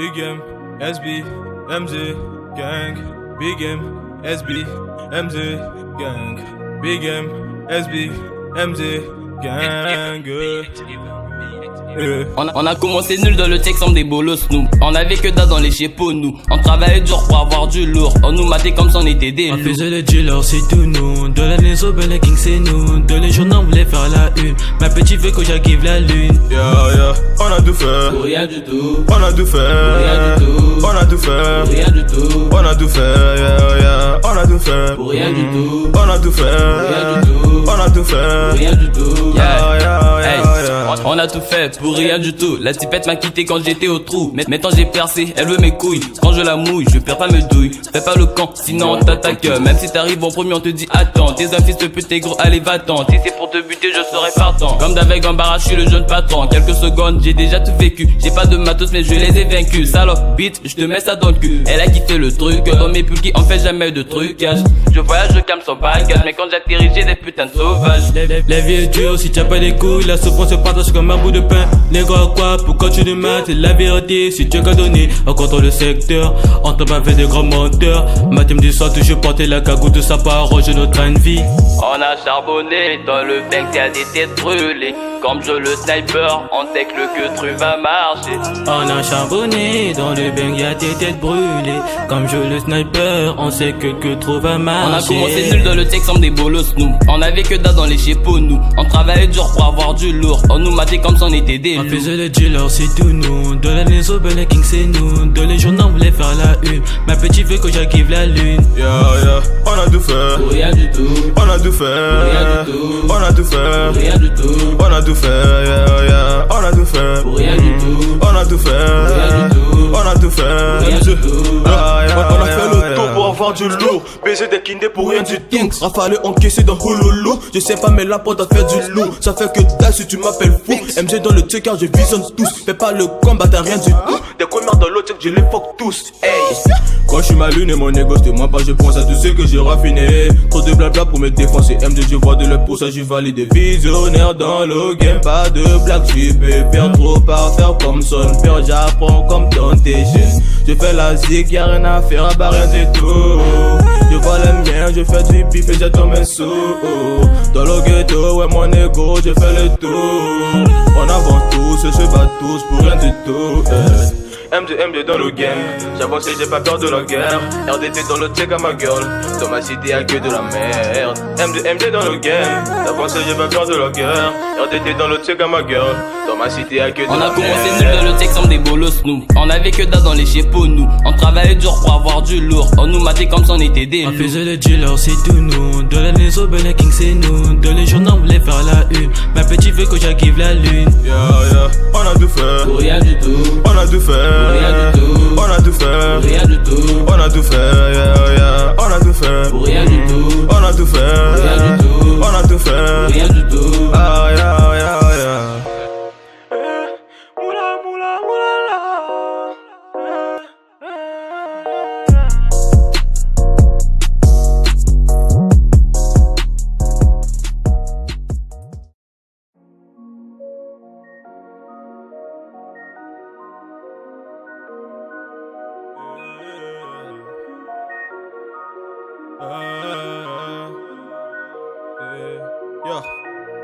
Big M, SB, MZ, gang. Big M, SB, MZ, gang. Big M, SB, MZ, gang. On a commencé nul dans le tech sans des bolos nous. On avait que dalle dans les chépos nous. On travaillait dur pour avoir du lourd. On nous matait comme si on était des loups. On faisait les dealers c'est tout nous. De la Nezo, ben les King c'est nous. De les journaux on voulait faire la une. Ma petite veut que j'active la lune. Yeah, on a tout fait. Pour rien du tout. On a tout fait. Pour rien du tout. On a tout fait. Pour rien du tout. On a tout fait. Yeah, on a tout fait. Pour rien du tout. On a tout fait. Pour rien du tout. On a tout fait. Pour rien du tout. Yeah. On a tout fait pour rien du tout. La tipette m'a quitté quand j'étais au trou. Maintenant j'ai percé, elle veut mes couilles. Quand je la mouille, je perds pas mes douilles. Fais pas le camp, sinon on t'attaque. Même si t'arrives en premier, on te dit attends. T'es un fils de pute, t'es gros, allez va-t'en. Si c'est pour te buter, je serai partant. Comme David Gambara, je suis le jeune patron. Quelques secondes, j'ai déjà tout vécu. J'ai pas de matos, mais je les ai vaincus. Salope, bitch, je te mets ça dans le cul. Elle a kiffé le truc. Dans mes pulkis, on fait jamais de trucage. Je voyage, je calme son bagage. Mais quand j'atterris, j'ai des putains de sauvages. La vie est dure si t'as pas les couilles. La souffrance se partage comme un bout de pain. Les gars quoi, pourquoi tu demandes? C'est la vérité si tu qu'à donner. On contrôle le secteur, on t'a pas fait des grands menteurs. Ma team du soir toujours porté la cagoule de sa parole, je notre train de vie. On a charbonné dans le bank, y'a des têtes brûlées. Comme je le sniper, on sait que le truc va marcher. On a charbonné dans le bang, y'a des têtes brûlées. Comme je le sniper, on sait que trop va marcher. On a commencé nul dans le tech sans des bolos nous. On avait que dalle dans les chépos nous. On travaillait dur pour avoir du lourd. On nous matait comme si on était des loups. On faisait les dealers c'est tout nous. De la Nezo, ben les King c'est nous. De les journaux on voulait faire la une. Ma petite veut que j'active la lune. Yeah, on a tout fait. Pour rien du tout. On a tout fait. Pour rien du tout. On a tout fait. Pour rien du tout. On a tout fait. Yeah, on a tout fait. Pour rien du tout. On a tout fait. Rien du tout. On a tout fait. Rien du tout. On a fait le tour pour avoir du lourd. Baiser des kindés pour rien du tout. Rafale encaissé dans Hololo. Je sais pas mais là pour faire du lourd. Ça fait que dalle si tu m'appelles fou. MG dans le check car je visionne tous. Fais pas le combat t'as rien du tout. Des connards dans l'autre check je les fuck tous. Hey. Quand je suis ma lune et mon ego c'était moi pas je pense à tout ce que j'ai raffiné. Trop de blabla pour me défoncer. MD je vois de l'œil pour ça j'ai validé. Visionnaire dans le game, pas de blague. J'suis pépère trop par faire comme son père. J'apprends comme dans tes jeunes. Je fais la zig, y'a rien à faire, bah rien du tout. Je vois la mienne, je fais du bif et j'attends mes sous. Dans le ghetto, ouais mon ego, je fais le tour. On avance tous, se bat tous pour rien du tout. MD dans le game, j'avance et j'ai pas peur de la guerre. RDT dans le check à ma gueule, dans ma cité y'a que de la merde. MD dans le game, j'avance et j'ai pas peur de la guerre. RDT dans le check à ma gueule, dans ma cité y'a que de la merde. On a commencé nul dans le tech sans des bolos nous. On avait que dalle dans les chépos nous. On travaillait dur pour avoir du lourd. On nous matait comme si on était des On loups. faisait les dealers c'est tout nous. De la Nezo, ben les King c'est nous. De les journaux on voulait faire la une. Ma petite veut que j'active la lune. Yeah, on a tout fait. Pour rien du tout. On a tout fait. Pour rien du tout. On a tout fait. Pour rien du tout. On a tout fait. Yeah, on a tout fait. Pour rien du tout. On a tout fait. Pour rien du tout. On a tout fait. Pour rien du tout. Yeah. Yeah.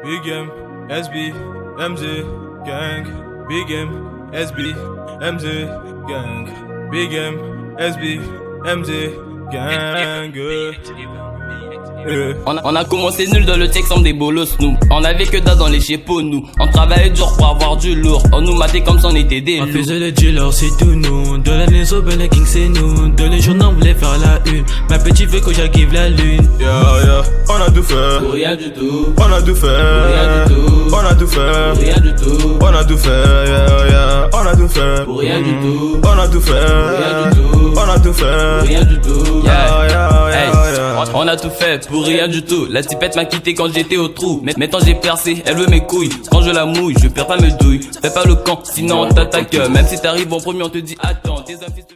Big M, SB, MZ, gang. Big M, SB, MZ, gang. Big M, SB, MZ, gang. On a commencé nul dans le tech sans des bolos nous. On avait que dalle dans les chépos nous. On travaillait dur pour avoir du lourd. On nous matait comme si on était des On loups. faisait les dealers c'est tout nous. De la Nezo, ben les King c'est nous. De les journaux on voulait faire la une. Ma petite veut que j'active la lune. Yeah, on a tout fait. Pour rien du tout. On a tout fait. Pour rien du tout. On a tout fait. Pour rien du tout. On a tout fait. Yeah, on a tout fait. Pour rien du tout. On a tout fait. Pour rien du tout. On a tout fait. Pour rien du tout. Yeah. On a tout fait pour rien du tout. La tipette m'a quitté quand j'étais au trou. Maintenant j'ai percé, elle veut mes couilles. Quand je la mouille, je perds pas mes douilles. Fais pas le camp, sinon on t'attaque. Même si t'arrives en premier, on te dit attends. T'es un fils de